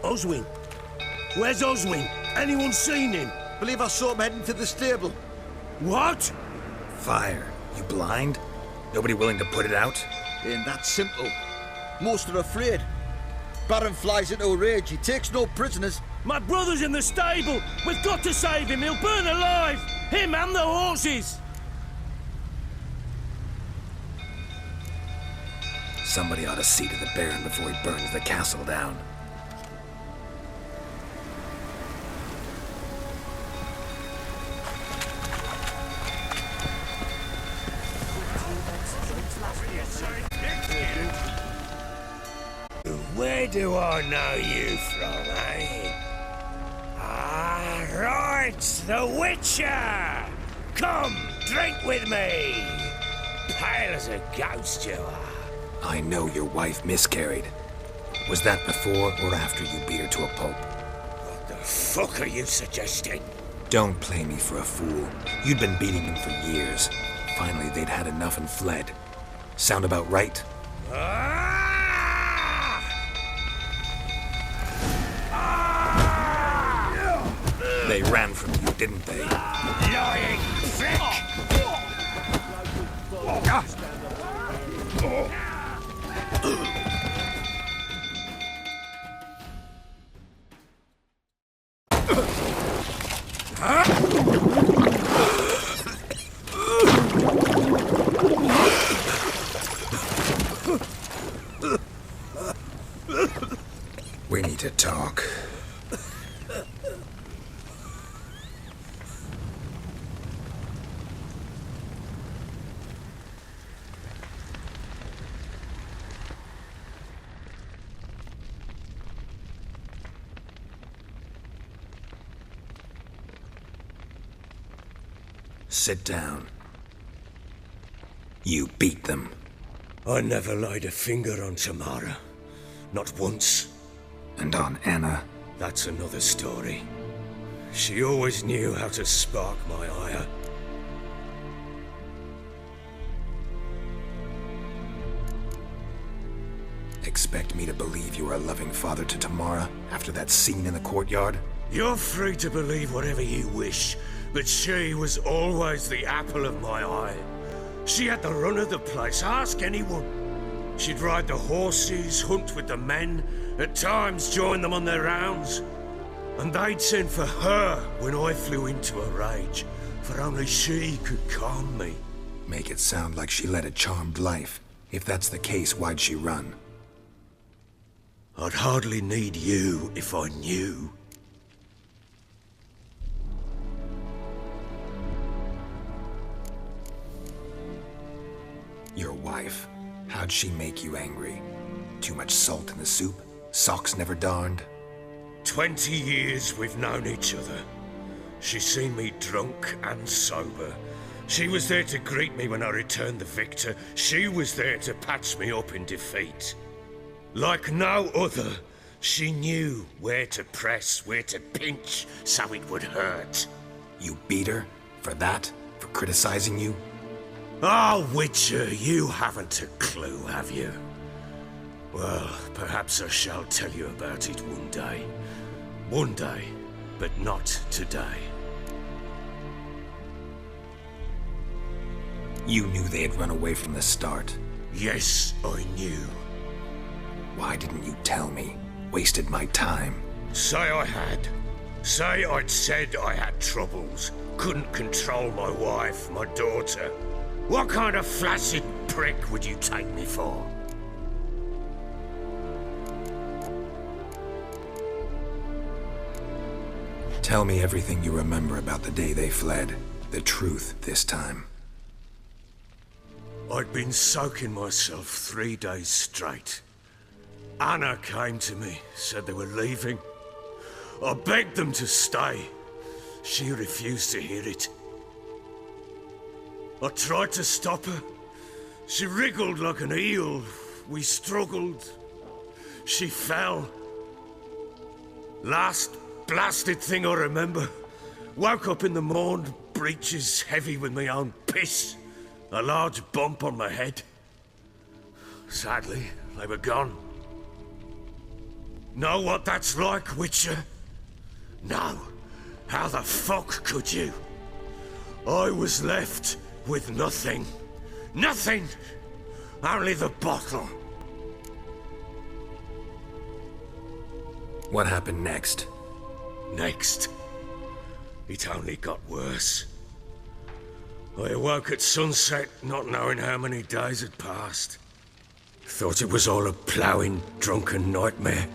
Oswin? Where's Oswin? Anyone seen him? Believe I saw him heading to the stable. What? Fire. You blind? Nobody willing to put it out? Ain't that simple. Most are afraid. Baron flies into a rage. He takes no prisoners. My brother's in the stable. We've got to save him. He'll burn alive. Him and the horses. Somebody ought to see to the Baron before he burns the castle down. Where do I know you from, eh? Ah, right, the Witcher! Come, drink with me! Pale as a ghost you are. I know your wife miscarried. Was that before or after you beat her to a pulp? What the fuck are you suggesting? Don't play me for a fool. You'd been beating them for years. Finally, they'd had enough and fled. Sound about right? They ran from you, didn't they? Lying prick! We need to talk. Sit down. You beat them. I never laid a finger on Tamara. Not once. And on Anna? That's another story. She always knew how to spark my ire. Expect me to believe you are a loving father to Tamara after that scene in the courtyard? You're free to believe whatever you wish, but she was always the apple of my eye. She had the run of the place, ask anyone. She'd ride the horses, hunt with the men, at times join them on their rounds. And they'd send for her when I flew into a rage, for only she could calm me. Make it sound like she led a charmed life. If that's the case, why'd she run? I'd hardly need you if I knew. Your wife. How'd she make you angry? Too much salt in the soup? Socks never darned? 20 years we've known each other. She's seen me drunk and sober. She was there to greet me when I returned the victor. She was there to patch me up in defeat. Like no other, she knew where to press, where to pinch, so it would hurt. You beat her? For that? For criticizing you? Oh, Witcher, you haven't a clue, have you? Well, perhaps I shall tell you about it one day. One day, but not today. You knew they had run away from the start. Yes, I knew. Why didn't you tell me? Wasted my time. Say I had. Say I'd said I had troubles. Couldn't control my wife, my daughter. What kind of flaccid prick would you take me for? Tell me everything you remember about the day they fled. The truth this time. I'd been soaking myself 3 days straight. Anna came to me, said they were leaving. I begged them to stay. She refused to hear it. I tried to stop her. She wriggled like an eel. We struggled. She fell. Last blasted thing I remember. Woke up in the morn, breeches heavy with my own piss. A large bump on my head. Sadly, they were gone. Know what that's like, Witcher? No. How the fuck could you? I was left with nothing. Nothing! Only the bottle. What happened next? Next, it only got worse. I awoke at sunset, not knowing how many days had passed. Thought it was all a ploughing, drunken nightmare.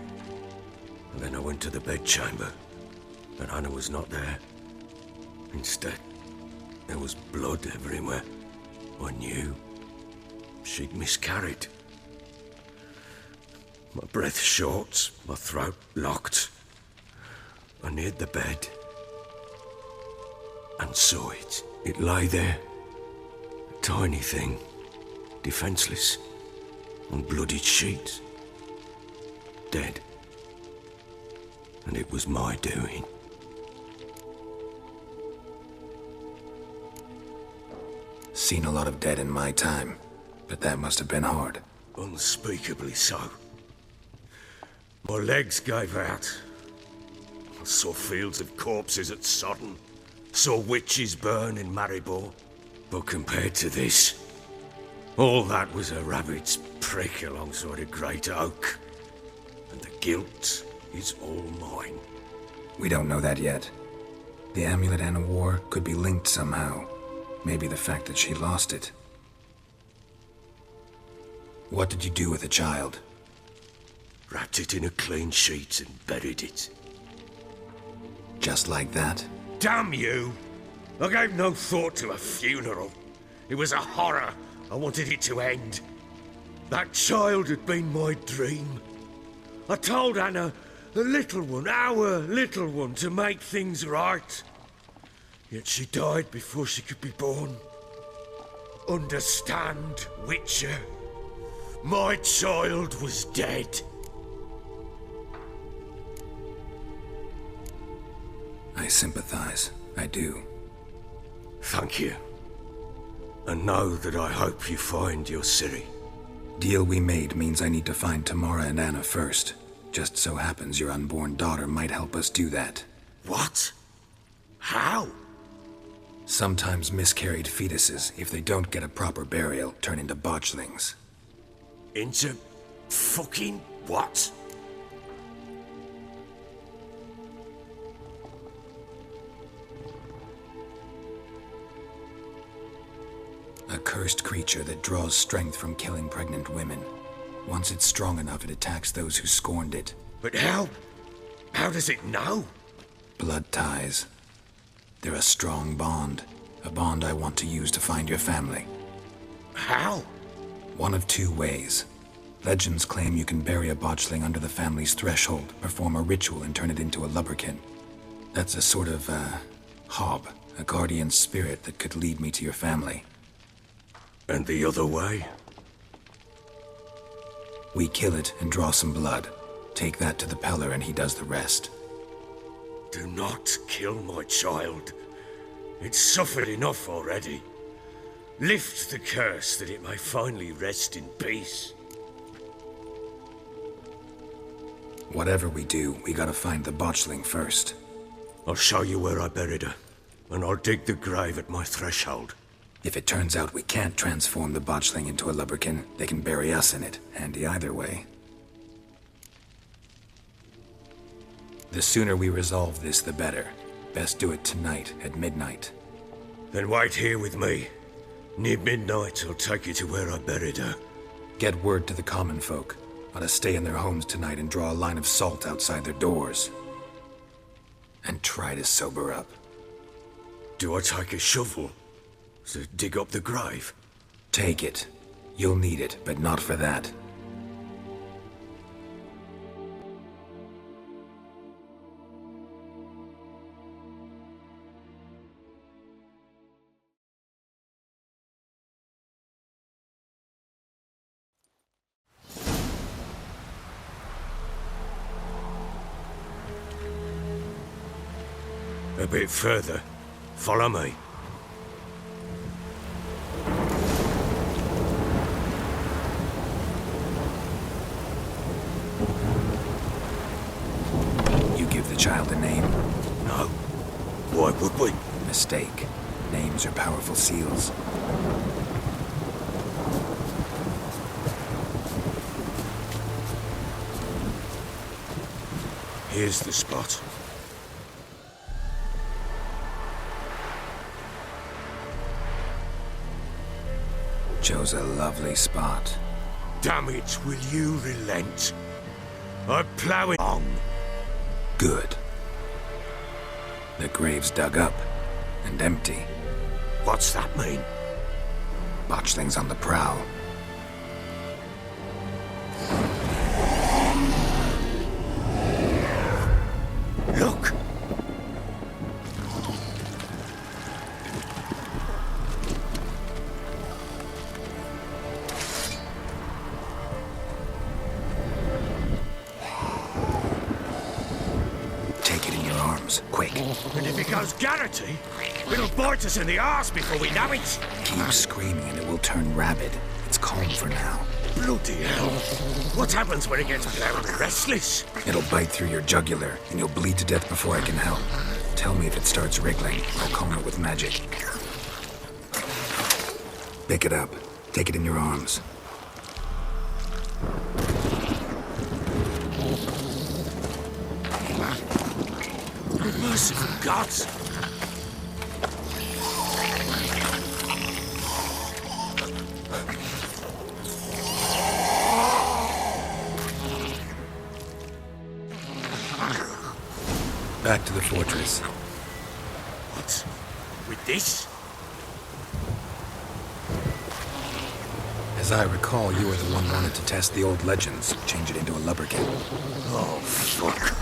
And then I went to the bedchamber, but Anna was not there. Instead, there was blood everywhere. I knew she'd miscarried. My breath short, my throat locked. I neared the bed and saw it. It lay there, a tiny thing, defenseless, on bloodied sheets, dead. And it was my doing. Seen a lot of dead in my time, but that must have been hard. Unspeakably so. My legs gave out. I saw fields of corpses at Sodden. Saw witches burn in Maribor. But compared to this, all that was a rabbit's prick alongside a great oak. And the guilt is all mine. We don't know that yet. The amulet Anna wore could be linked somehow. Maybe the fact that she lost it. What did you do with the child? Wrapped it in a clean sheet and buried it. Just like that? Damn you! I gave no thought to a funeral. It was a horror. I wanted it to end. That child had been my dream. I told Anna, the little one, our little one, to make things right. Yet she died before she could be born. Understand, Witcher? My child was dead. I sympathize. I do. Thank you. And know that I hope you find your Ciri. Deal we made means I need to find Tamara and Anna first. Just so happens your unborn daughter might help us do that. What? How? Sometimes miscarried fetuses, if they don't get a proper burial, turn into botchlings. Into fucking what? A cursed creature that draws strength from killing pregnant women. Once it's strong enough, it attacks those who scorned it. But how? How does it know? Blood ties. They're a strong bond. A bond I want to use to find your family. How? One of two ways. Legends claim you can bury a botchling under the family's threshold, perform a ritual, and turn it into a lubberkin. That's a sort of, hob, a guardian spirit that could lead me to your family. And the other way? We kill it and draw some blood. Take that to the Peller and he does the rest. Do not kill my child. It's suffered enough already. Lift the curse that it may finally rest in peace. Whatever we do, we gotta find the botchling first. I'll show you where I buried her, and I'll dig the grave at my threshold. If it turns out we can't transform the botchling into a lubberkin, they can bury us in it. Handy either way. The sooner we resolve this, the better. Best do it tonight, at midnight. Then wait here with me. Near midnight, I'll take you to where I buried her. Get word to the common folk. Ought to stay in their homes tonight and draw a line of salt outside their doors. And try to sober up. Do I take a shovel to dig up the grave? Take it. You'll need it, but not for that. A bit further. Follow me. child a name? No. Why would we? Mistake. Names are powerful seals. Here's the spot. Chose a lovely spot. Damn it, will you relent? I'm ploughing on. Good. The grave's dug up and empty. What's that mean? Botchling's on the prowl. Look! Take it in your arms, quick. And if it goes Garrity, it'll bite us in the arse before we know it. Keep screaming and it will turn rabid. It's calm for now. Bloody hell. What happens when it gets very restless? It'll bite through your jugular, and you'll bleed to death before I can help. Tell me if it starts wriggling. I'll calm it with magic. Pick it up. Take it in your arms. Merciful gods! Back to the fortress. What? With this? As I recall, you were the one wanted to test the old legends, change it into a lubberkin. Oh, fuck.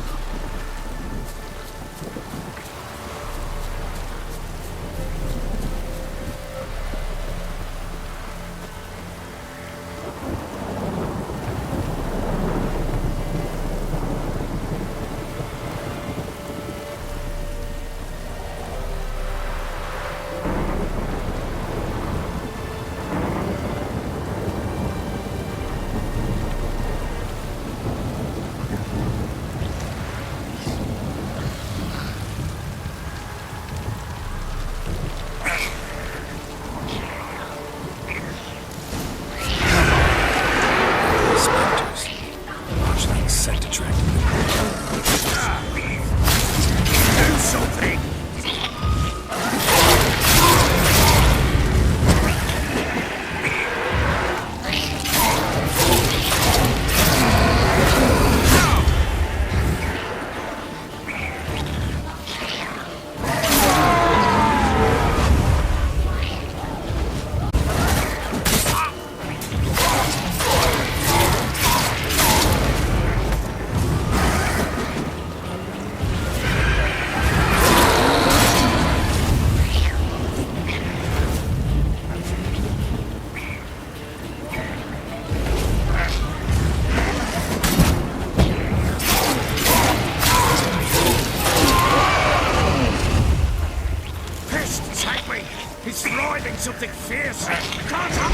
Something fierce. I can't help.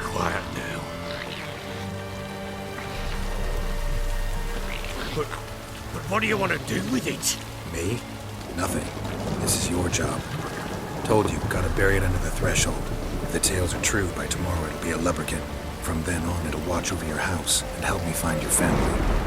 Quiet now. But what do you want to do with it? Me? Nothing. This is your job. Told you, gotta bury it under the threshold. If the tales are true, by tomorrow it'll be a lubberkin. From then on, it'll watch over your house and help me find your family.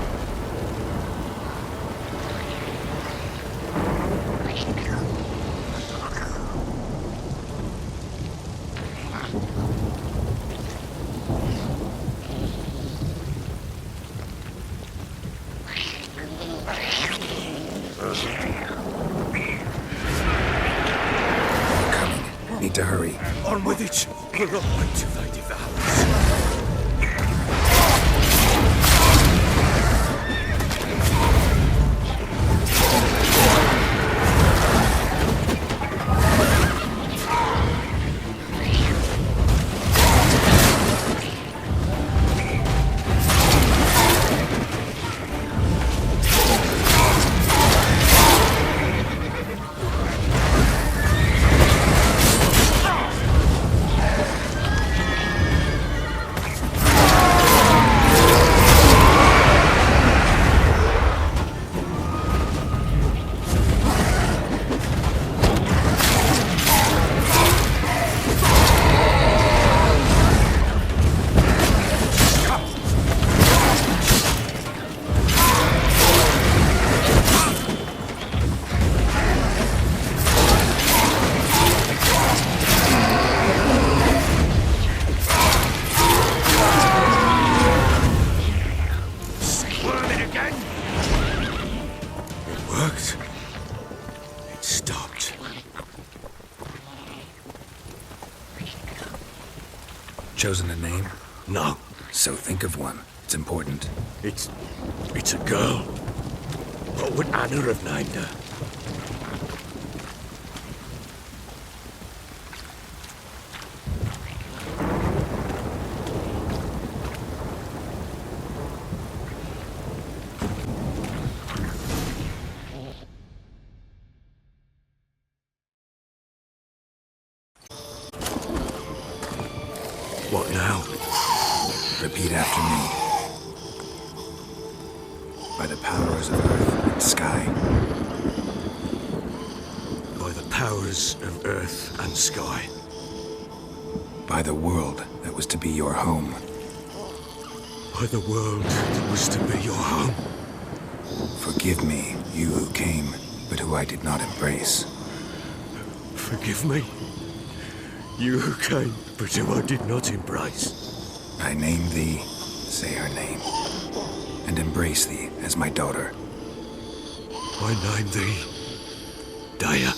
Need to hurry. On with it! We're not wait till they devour us. chosen a name? No, So think of one. It's important. it's a girl. What would Anna have named her? What now? Repeat after me. By the powers of earth and sky. By the powers of earth and sky. By the world that was to be your home. By the world that was to be your home. Forgive me, you who came, but who I did not embrace. Forgive me. You who came, but who I did not embrace. I name thee, say her name, and embrace thee as my daughter. I name thee Daya,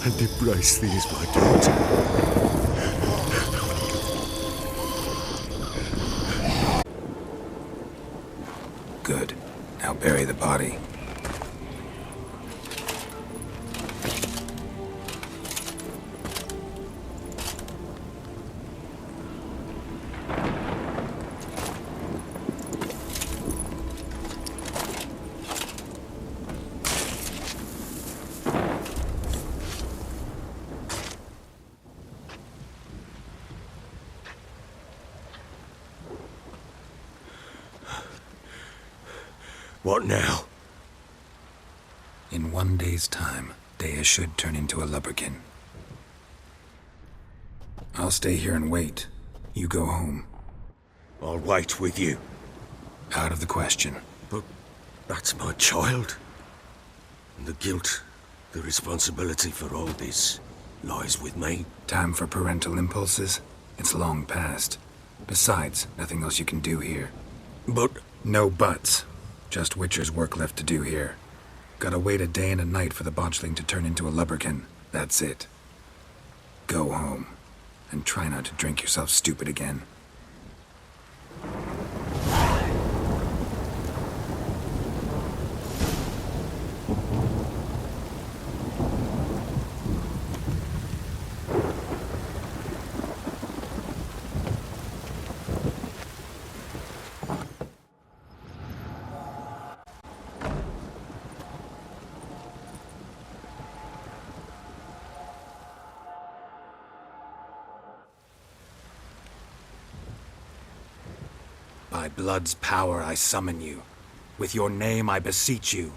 and embrace thee as my daughter. Good. Now bury the body. What now? In 1 day's time, Dea should turn into a lubberkin. I'll stay here and wait. You go home. I'll wait with you. Out of the question. But that's my child. And the guilt, the responsibility for all this lies with me. Time for parental impulses? It's long past. Besides, nothing else you can do here. But No buts. Just Witcher's work left to do here. Gotta wait a day and a night for the botchling to turn into a lubberkin. That's it. Go home. And try not to drink yourself stupid again. By blood's power I summon you. With your name I beseech you.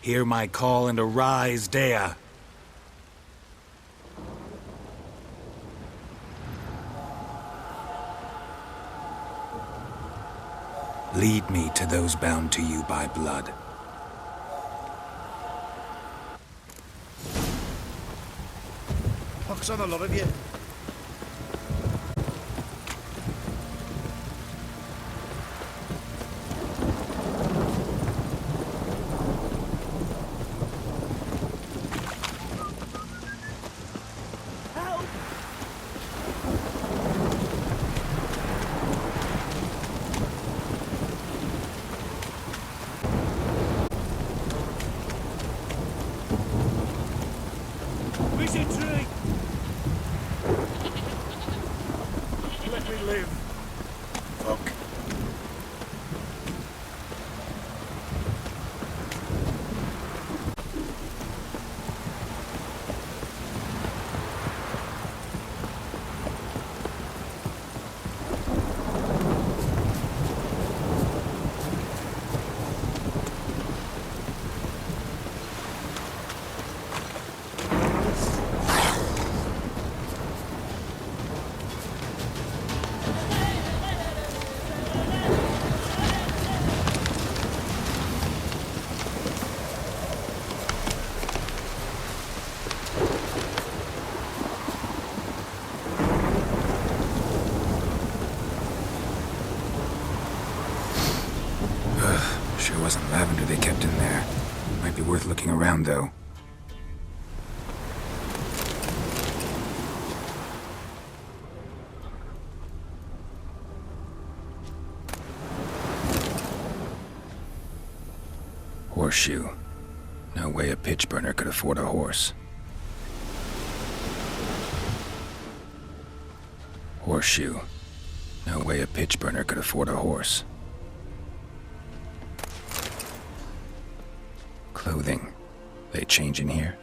Hear my call and arise, Dea. Lead me to those bound to you by blood. Pox on a lot of you. Wizardry! Let me live. Fuck. Sure wasn't lavender they kept in there. Might be worth looking around, though. Horseshoe. No way a pitch burner could afford a horse. Horseshoe. No way a pitch burner could afford a horse. Clothing. They change in here?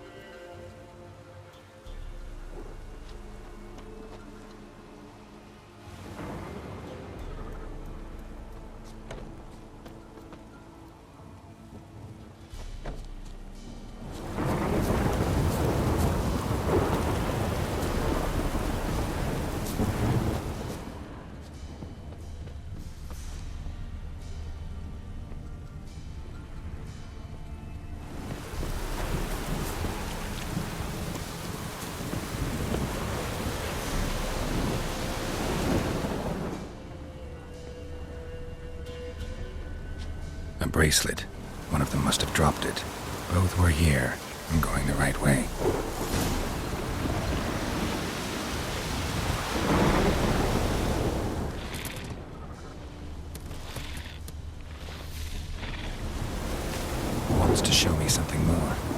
A bracelet. One of them must have dropped it. Both were here. I'm going the right way. Wants to show me something more.